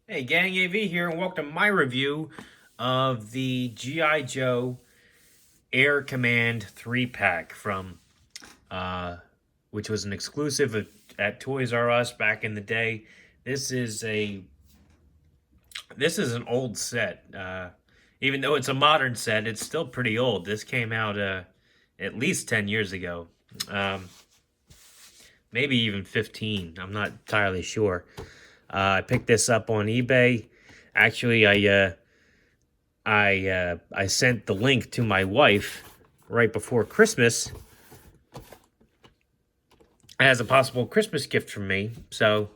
Hey, Gang AV here, and welcome to my review of the G.I. Joe Air Command 3-pack from, which was an exclusive at Toys R Us back in the day. This is an old set. Even though it's a modern set, it's still pretty old. This came out at least 10 years ago, um, maybe even 15. I'm not entirely sure. I picked this up on eBay. Actually, I sent the link to my wife right before Christmas as a possible Christmas gift from me. So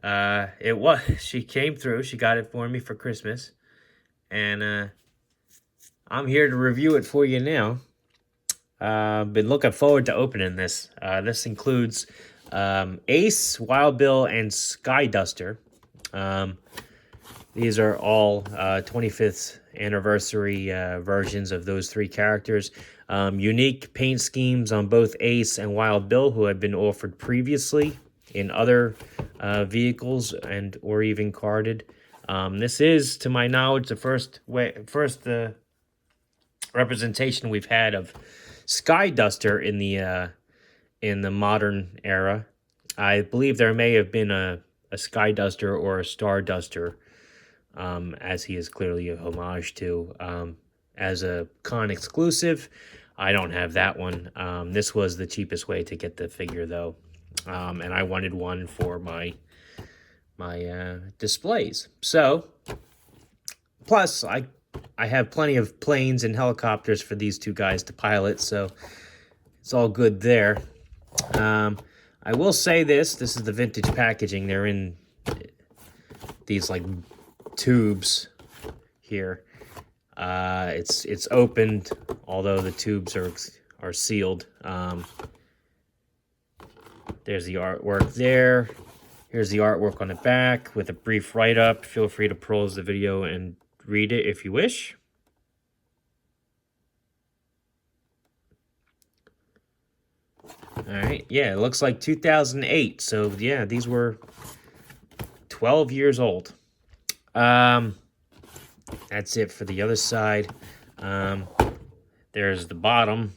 it was she came through. She got it for me for Christmas, and I'm here to review it for you now. Been looking forward to opening this. This includes Ace, Wild Bill, and Skyduster. These are all 25th anniversary versions of those three characters. Unique paint schemes on both Ace and Wild Bill, who had been offered previously in other vehicles and or even carded. This is, to my knowledge, the first representation we've had of Skyduster in the modern era. I believe there may have been a Skyduster or a Starduster, as he is clearly a homage to. As a con exclusive, I don't have that one. This was the cheapest way to get the figure, though, and I wanted one for my displays. So, plus I have plenty of planes and helicopters for these two guys to pilot, so it's all good there. I will say this is the vintage packaging. They're in these like tubes here. It's opened, although the tubes are sealed. There's the artwork there. Here's the artwork on the back with a brief write-up. Feel free to pause the video and read it if you wish. All right, yeah, it looks like 2008. So yeah, these were 12 years old. That's it for the other side. There's the bottom.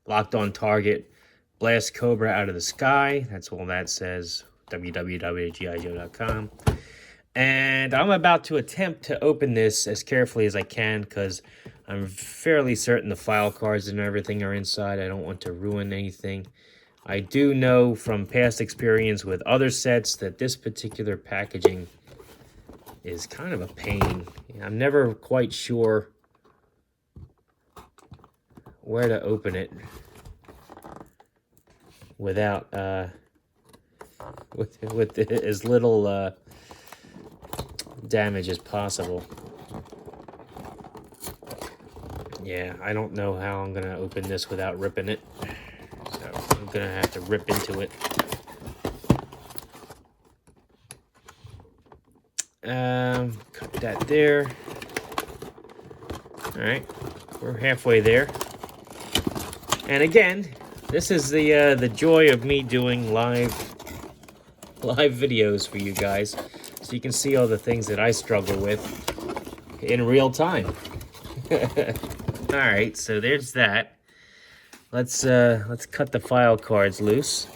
Locked on target. Blast Cobra out of the sky. That's all that says. www.gijo.com. And I'm about to attempt to open this as carefully as I can because I'm fairly certain the file cards and everything are inside. I don't want to ruin anything. I do know from past experience with other sets that this particular packaging is kind of a pain. I'm never quite sure where to open it without with as little damage as possible. Yeah, I don't know how I'm gonna open this without ripping it, so I'm gonna have to rip into it. Cut that there. All right, we're halfway there. And again, this is the joy of me doing live videos for you guys, so you can see all the things that I struggle with in real time. All right, so there's that. Let's cut the file cards loose.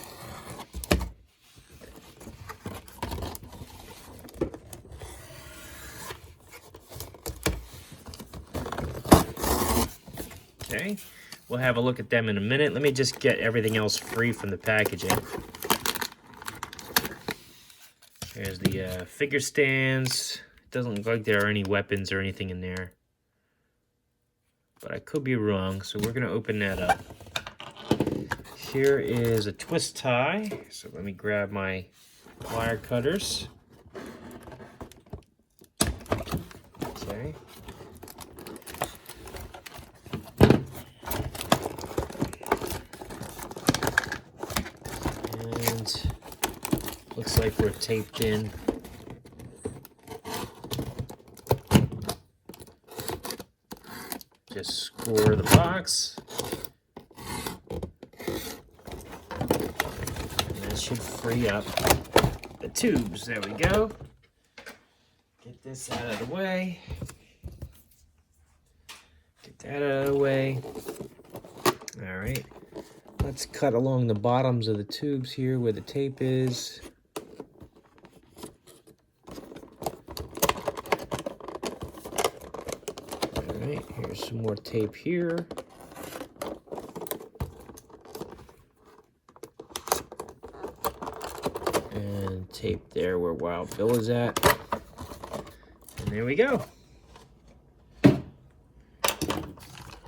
Okay, we'll have a look at them in a minute. Let me just get everything else free from the packaging. There's the figure stands. It doesn't look like there are any weapons or anything in there, but I could be wrong, so we're going to open that up. Here is a twist tie, so let me grab my wire cutters. Okay. And looks like we're taped in. Just score the box. And that should free up the tubes. There we go. Get this out of the way. Get that out of the way. All right. Let's cut along the bottoms of the tubes here where the tape is. All right, here's some more tape here. And tape there where Wild Bill is at. And there we go.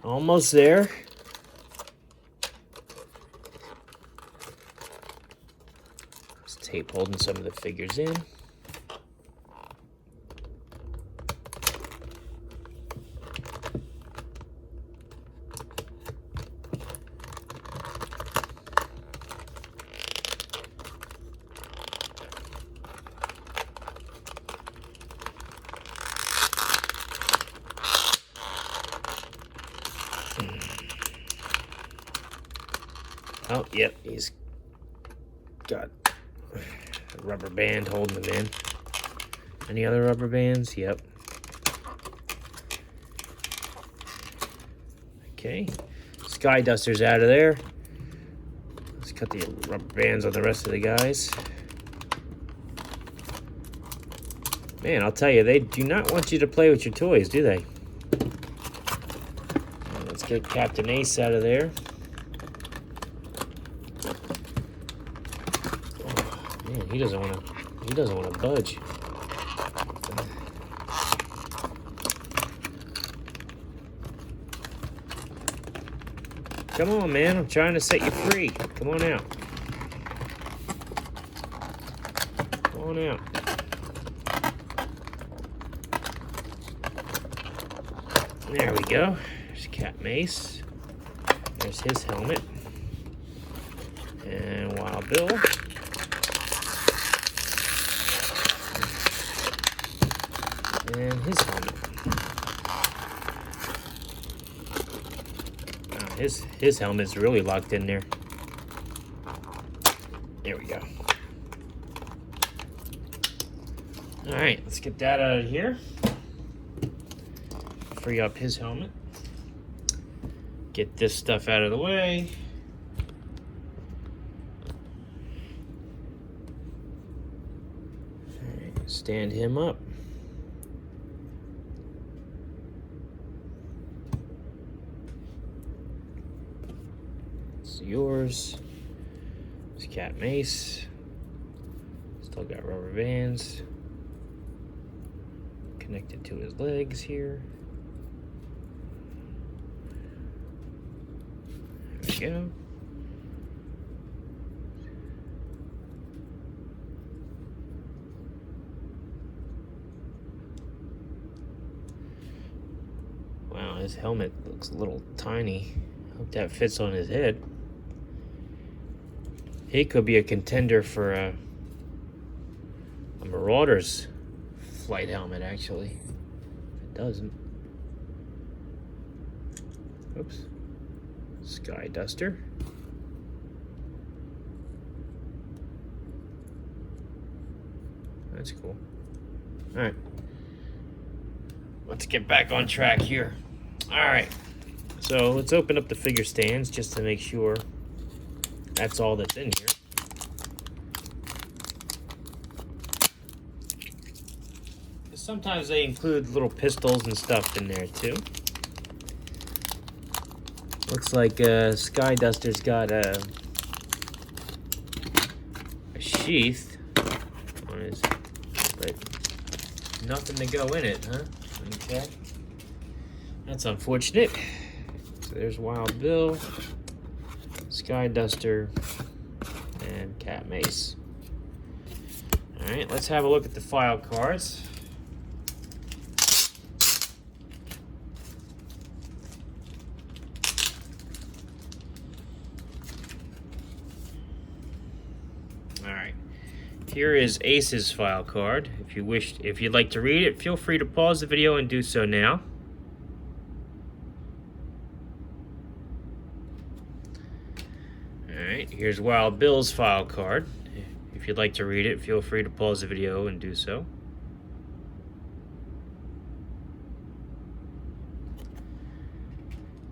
Almost there. This tape holding some of the figures in. Oh, yep, he's got a rubber band holding them in. Any other rubber bands? Yep. Okay, Skyduster's out of there. Let's cut the rubber bands on the rest of the guys. Man, I'll tell you, they do not want you to play with your toys, do they? Let's get Captain Ace out of there. Man, he doesn't want to budge. Come on, man, I'm trying to set you free. Come on out. Come on out. There we go. There's Cat Mace. There's his helmet. And Wild Bill. And his helmet. Oh, his helmet's really locked in there. There we go. All right, let's get that out of here. Free up his helmet. Get this stuff out of the way. All right, stand him up. It's yours. It's Cat Mace. Still got rubber bands connected to his legs here. There we go. Wow, his helmet looks a little tiny. Hope that fits on his head. He could be a contender for a Marauder's flight helmet, actually. It doesn't. Oops. Skyduster. That's cool. All right. Let's get back on track here. All right. So let's open up the figure stands just to make sure that's all that's in here. Sometimes they include little pistols and stuff in there too. Looks like Skyduster's got a sheath on his, but nothing to go in it, huh? Okay. That's unfortunate. So there's Wild Bill, Skyduster, and Cat Mace. Alright, let's have a look at the file cards. Alright, here is Ace's file card. If you'd like to read it, feel free to pause the video and do so now. Alright, here's Wild Bill's file card. If If you'd like to read it, feel free to pause the video and do so.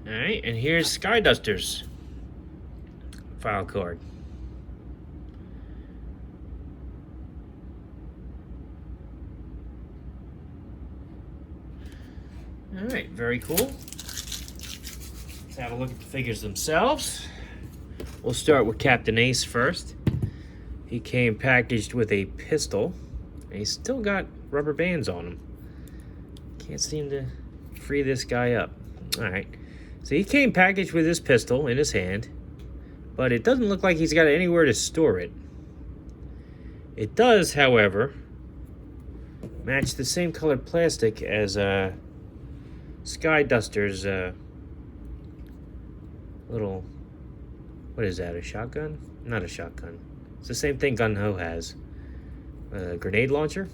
Alright, and here's Skyduster's file card. Alright, very cool. Let's have a look at the figures themselves. We'll start with Captain Ace first. He came packaged with a pistol, and he's still got rubber bands on him. Can't seem to free this guy up. Alright, so he came packaged with his pistol in his hand, but it doesn't look like he's got anywhere to store it. It does, however, match the same colored plastic as Skyduster's little, what is that, a shotgun? Not a shotgun. It's the same thing Gun-Ho has. A grenade launcher.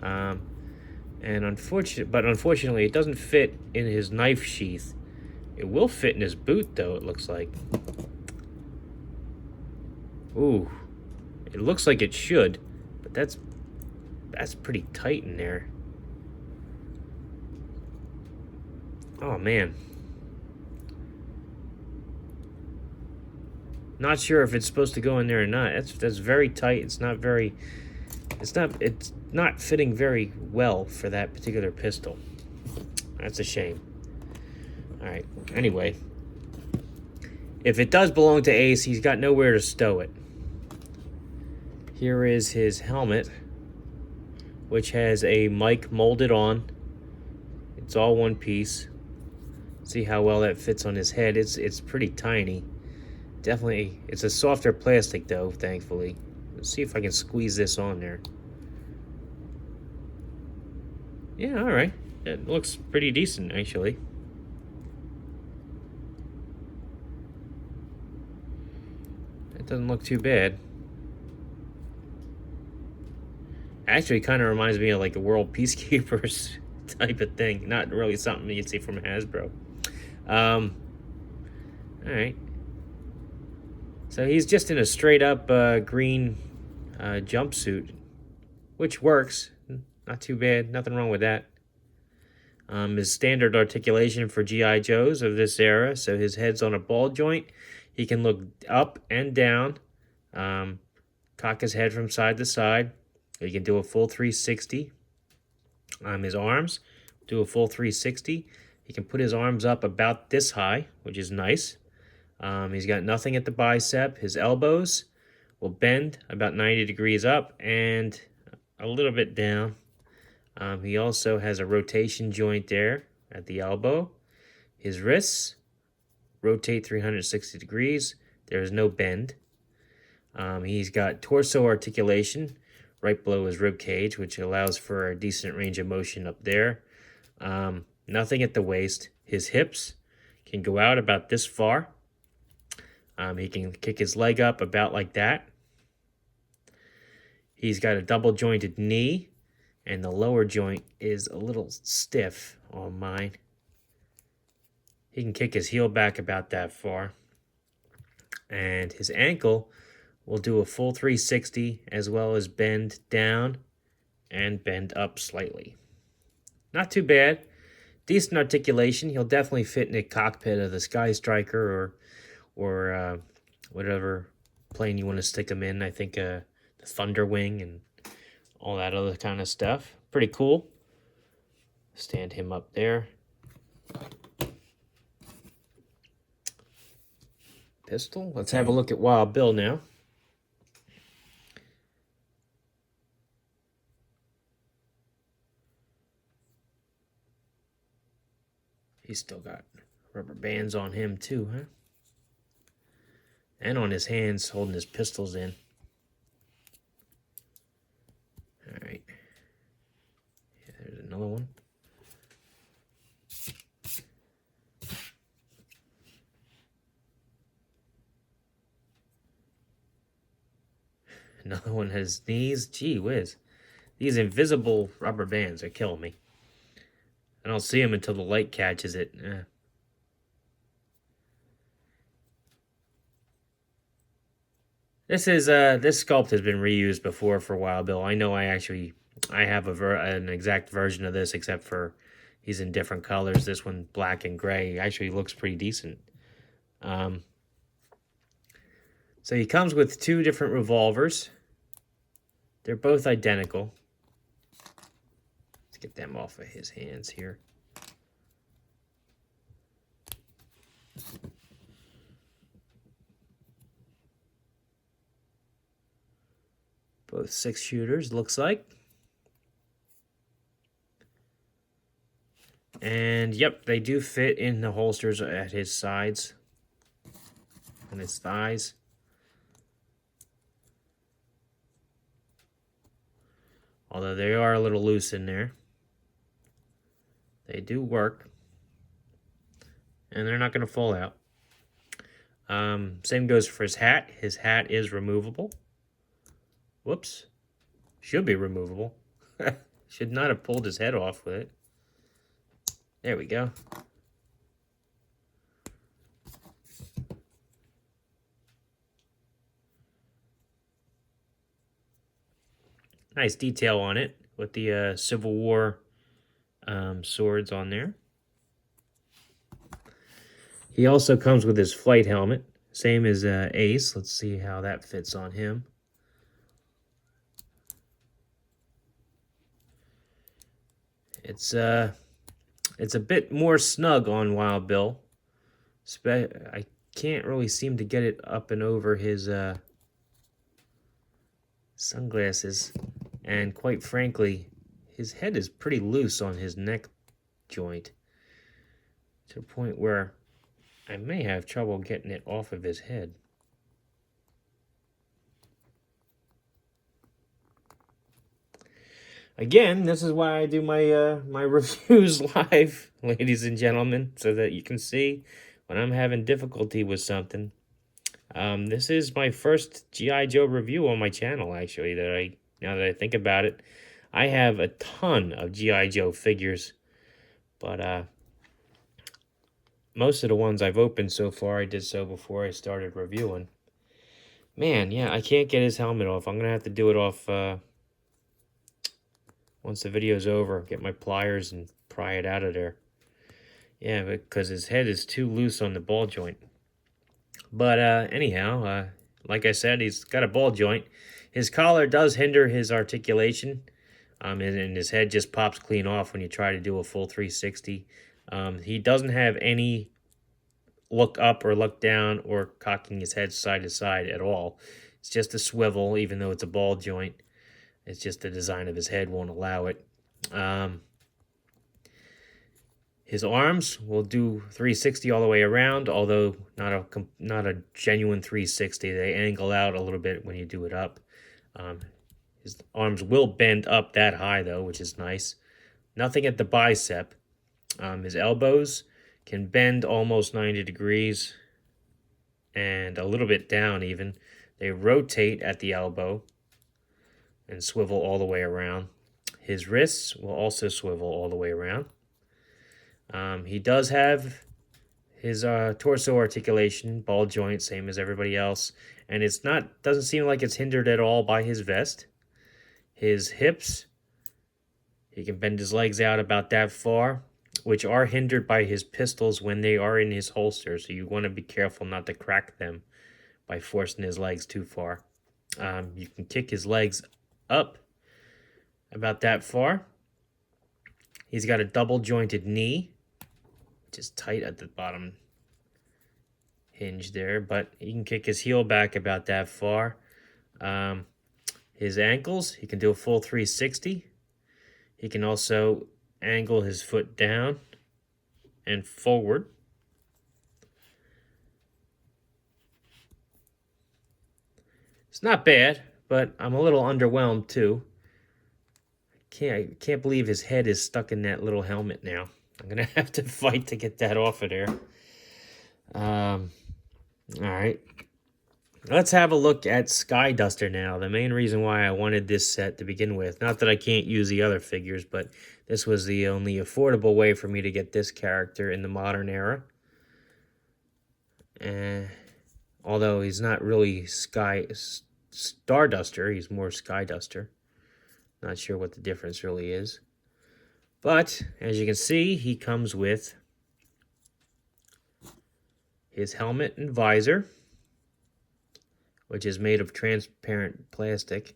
And unfortunately, it doesn't fit in his knife sheath. It will fit in his boot, though, it looks like. Ooh. It looks like it should, but that's pretty tight in there. Oh, man. Not sure if it's supposed to go in there or not. That's very tight. It's not fitting very well for that particular pistol. That's a shame. Alright, anyway. If it does belong to Ace, he's got nowhere to stow it. Here is his helmet, which has a mic molded on. It's all one piece. See how well that fits on his head. It's pretty tiny. Definitely, it's a softer plastic though, thankfully. Let's see if I can squeeze this on there. Yeah, alright. It looks pretty decent, actually. It doesn't look too bad. Actually, kind of reminds me of like the World Peacekeepers type of thing. Not really something you'd see from Hasbro. Alright. So he's just in a straight up green jumpsuit, which works. Not too bad. Nothing wrong with that. His standard articulation for G.I. Joes of this era. So his head's on a ball joint. He can look up and down. Cock his head from side to side. He can do a full 360. His arms do a full 360. He can put his arms up about this high, which is nice. He's got nothing at the bicep. His elbows will bend about 90 degrees up and a little bit down. He also has a rotation joint there at the elbow. His wrists rotate 360 degrees. There is no bend. He's got torso articulation right below his rib cage, which allows for a decent range of motion up there. Nothing at the waist. His hips can go out about this far. He can kick his leg up about like that. He's got a double jointed knee, and the lower joint is a little stiff on mine. He can kick his heel back about that far. And his ankle will do a full 360 as well as bend down and bend up slightly. Not too bad. Decent articulation. He'll definitely fit in the cockpit of the Sky Striker or whatever plane you want to stick him in. I think the Thunderwing and all that other kind of stuff. Pretty cool. Stand him up there. Pistol. Let's have a look at Wild Bill now. He's still got rubber bands on him too, huh? And on his hands holding his pistols in. Alright. Yeah, there's another one. Another one has knees. Gee whiz. These invisible rubber bands are killing me. I don't see them until the light catches it. This is this sculpt has been reused before for Wild Bill. I know I have an exact version of this, except for he's in different colors. This one black and gray actually looks pretty decent. Um, so he comes with two different revolvers. They're both identical. Let's get them off of his hands here. Both 6-shooters, looks like. And yep, they do fit in the holsters at his sides and his thighs. Although they are a little loose in there. They do work. And they're not going to fall out. Same goes for his hat. His hat is removable. Whoops. Should be removable. Should not have pulled his head off with it. There we go. Nice detail on it with the Civil War swords on there. He also comes with his flight helmet, same as Ace. Let's see how that fits on him. It's a bit more snug on Wild Bill. I can't really seem to get it up and over his sunglasses, and quite frankly, his head is pretty loose on his neck joint to the point where I may have trouble getting it off of his head. Again, this is why I do my my reviews live, ladies and gentlemen, so that you can see when I'm having difficulty with something. This is my first G.I. Joe review on my channel, actually, now that I think about it. I have a ton of G.I. Joe figures, but most of the ones I've opened so far, I did so before I started reviewing. Man, yeah, I can't get his helmet off. I'm going to have to do it off once the video's over. Get my pliers and pry it out of there. Yeah, because his head is too loose on the ball joint. But anyhow, like I said, he's got a ball joint. His collar does hinder his articulation, and his head just pops clean off when you try to do a full 360. He doesn't have any look up or look down or cocking his head side to side at all. It's just a swivel, even though it's a ball joint. It's just the design of his head won't allow it. His arms will do 360 all the way around, although not a genuine 360. They angle out a little bit when you do it up. His arms will bend up that high, though, which is nice. Nothing at the bicep. His elbows can bend almost 90 degrees and a little bit down even. They rotate at the elbow and swivel all the way around. His wrists will also swivel all the way around. He does have his torso articulation, ball joint, same as everybody else, and doesn't seem like it's hindered at all by his vest. His hips, he can bend his legs out about that far, which are hindered by his pistols when they are in his holster, so you want to be careful not to crack them by forcing his legs too far. You can kick his legs up about that far. He's got a double jointed knee, which is tight at the bottom hinge there, but he can kick his heel back about that far. His ankles, he can do a full 360. He can also angle his foot down and forward. It's not bad, but I'm a little underwhelmed too. I can't believe his head is stuck in that little helmet now. I'm gonna have to fight to get that off of there. All right. Let's have a look at Skyduster now. The main reason why I wanted this set to begin with. Not that I can't use the other figures, but this was the only affordable way for me to get this character in the modern era. Although he's not really Starduster, he's more Skyduster. Not sure what the difference really is. But, as you can see, he comes with his helmet and visor, which is made of transparent plastic.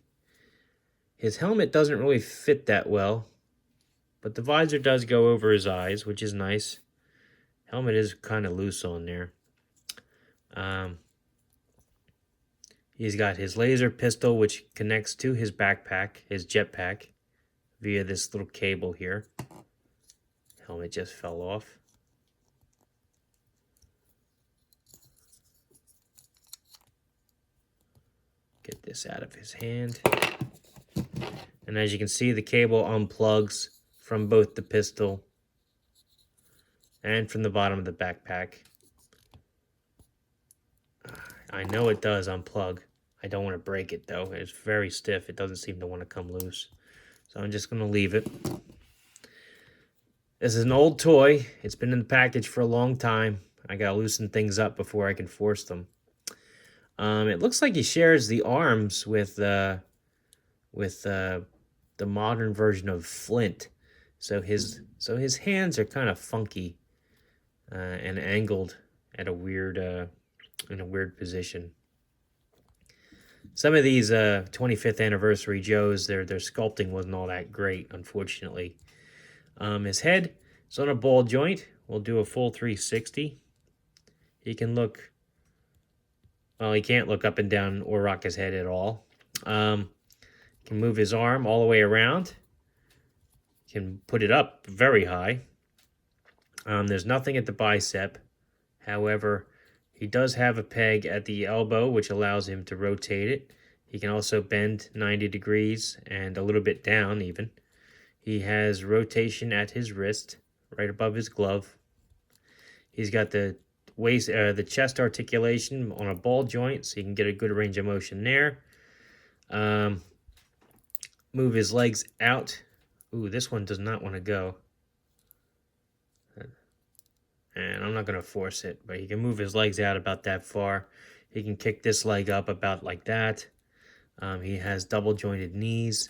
His helmet doesn't really fit that well, but the visor does go over his eyes, which is nice. Helmet is kind of loose on there. He's got his laser pistol, which connects to his backpack, his jetpack, via this little cable here. Helmet just fell off. Get this out of his hand. And as you can see, the cable unplugs from both the pistol and from the bottom of the backpack. I know it does unplug. I don't want to break it though. It's very stiff. It doesn't seem to want to come loose. So I'm just going to leave it. This is an old toy. It's been in the package for a long time. I got to loosen things up before I can force them. It looks like he shares the arms with the modern version of Flint. So his hands are kind of funky and angled at a weird in a weird position. Some of these 25th anniversary Joes, their sculpting wasn't all that great, unfortunately. His head is on a ball joint. We'll do a full 360. He can look, well, he can't look up and down or rock his head at all. Can move his arm all the way around. Can put it up very high. There's nothing at the bicep. However, he does have a peg at the elbow, which allows him to rotate it. He can also bend 90 degrees and a little bit down even. He has rotation at his wrist, right above his glove. He's got the chest articulation on a ball joint, so you can get a good range of motion there. Move his legs out. Ooh, this one does not want to go. And I'm not going to force it, but he can move his legs out about that far. He can kick this leg up about like that. He has double jointed knees,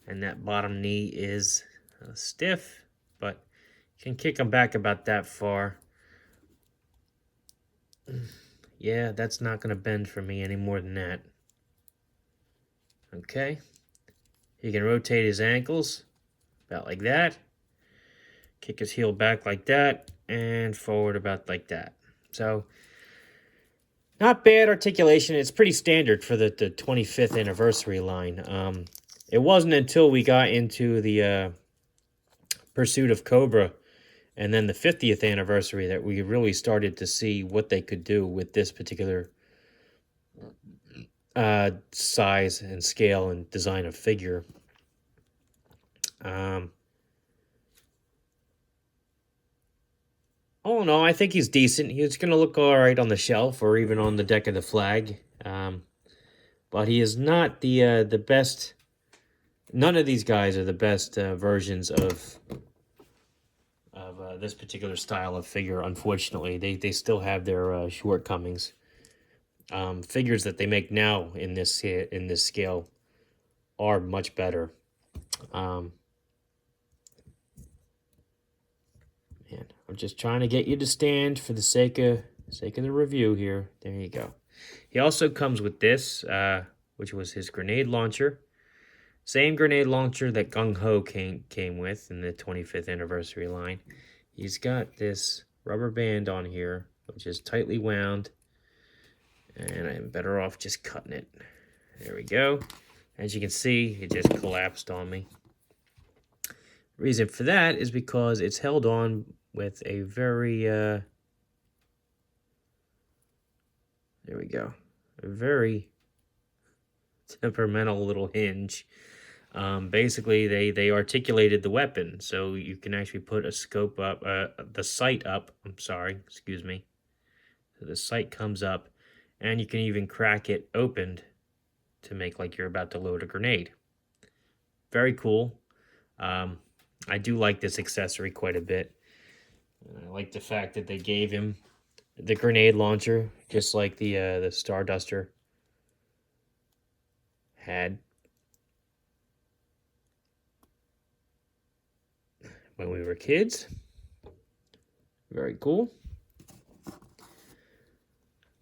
and that bottom knee is stiff, but you can kick him back about that far. Yeah, that's not going to bend for me any more than that. Okay. He can rotate his ankles about like that. Kick his heel back like that, and forward about like that. So, not bad articulation. It's pretty standard for the 25th anniversary line. It wasn't until we got into the Pursuit of Cobra and then the 50th anniversary that we really started to see what they could do with this particular size and scale and design of figure. Oh no, I think he's decent. He's going to look all right on the shelf or even on the deck of the flag. But he is not the best. None of these guys are the best versions of this particular style of figure. Unfortunately, they still have their shortcomings. Figures that they make now in this scale are much better. Man, I'm just trying to get you to stand for the sake of the review here. There you go. He also comes with this, which was his grenade launcher. Same grenade launcher that Gung Ho came with in the 25th anniversary line. He's got this rubber band on here, which is tightly wound. And I'm better off just cutting it. There we go. As you can see, it just collapsed on me. Reason for that is because it's held on with a very, there we go, a very temperamental little hinge. Basically, they articulated the weapon, so you can actually put a scope up, the sight up, I'm sorry, excuse me. So the sight comes up, and you can even crack it opened to make like you're about to load a grenade. Very cool. I do like this accessory quite a bit. I like the fact that they gave him the grenade launcher, just like the Starduster had when we were kids. Very cool.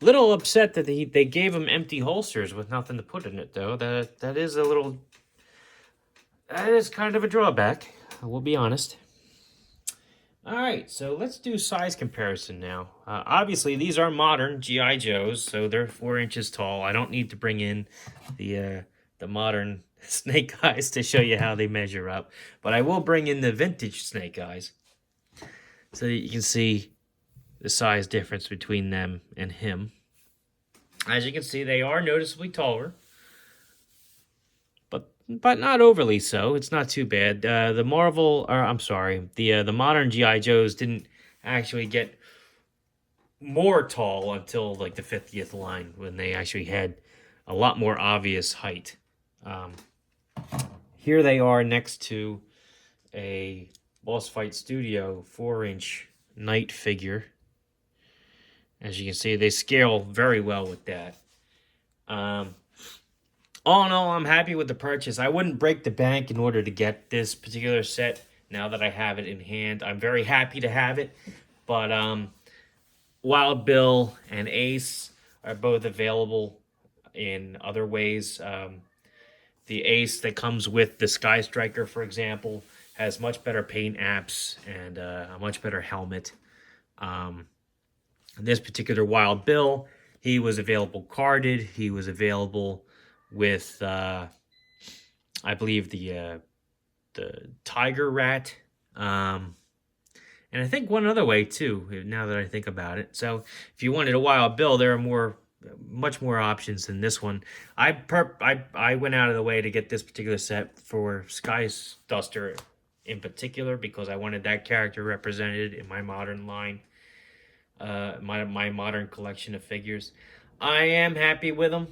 Little upset that they gave him empty holsters with nothing to put in it, though. That is a little... That is kind of a drawback, we'll be honest. Alright, so let's do size comparison now. Obviously, these are modern G.I. Joes, so they're 4 inches tall. I don't need to bring in the modern Snake Eyes to show you how they measure up. But I will bring in the vintage Snake Eyes, so that you can see the size difference between them and him. As you can see, they are noticeably taller, but not overly so. It's not too bad. The modern G.I. Joes didn't actually get more tall until like the 50th line, when they actually had a lot more obvious height. Here they are next to a Boss Fight Studio 4-inch Knight figure. As you can see, they scale very well with that. All in all, I'm happy with the purchase. I wouldn't break the bank in order to get this particular set now that I have it in hand. I'm very happy to have it. But Wild Bill and Ace are both available in other ways. The Ace that comes with the Sky Striker, for example, has much better paint apps and a much better helmet. This particular Wild Bill, he was available carded. He was available with, I believe, the Tiger Rat. And I think one other way, too, now that I think about it. So if you wanted a Wild Bill, there are much more options than this one. I went out of the way to get this particular set for Skyduster in particular, because I wanted that character represented in my modern line. My modern collection of figures. I am happy with him.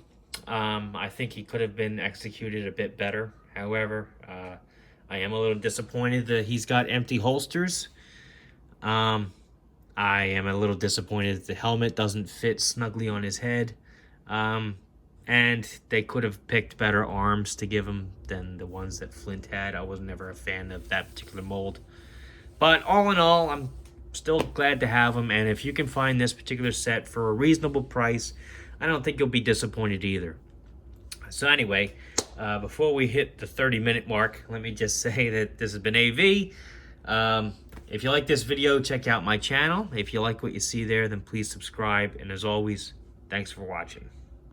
I think he could have been executed a bit better. However, I am a little disappointed that he's got empty holsters. I am a little disappointed that the helmet doesn't fit snugly on his head. And they could have picked better arms to give him than the ones that Flint had. I was never a fan of that particular mold. But all in all, I'm still glad to have them, and if you can find this particular set for a reasonable price, I don't think you'll be disappointed either. So anyway, before we hit the 30-minute mark, let me just say that this has been AV. If you like this video, check out my channel. If you like what you see there, then please subscribe, and as always, thanks for watching.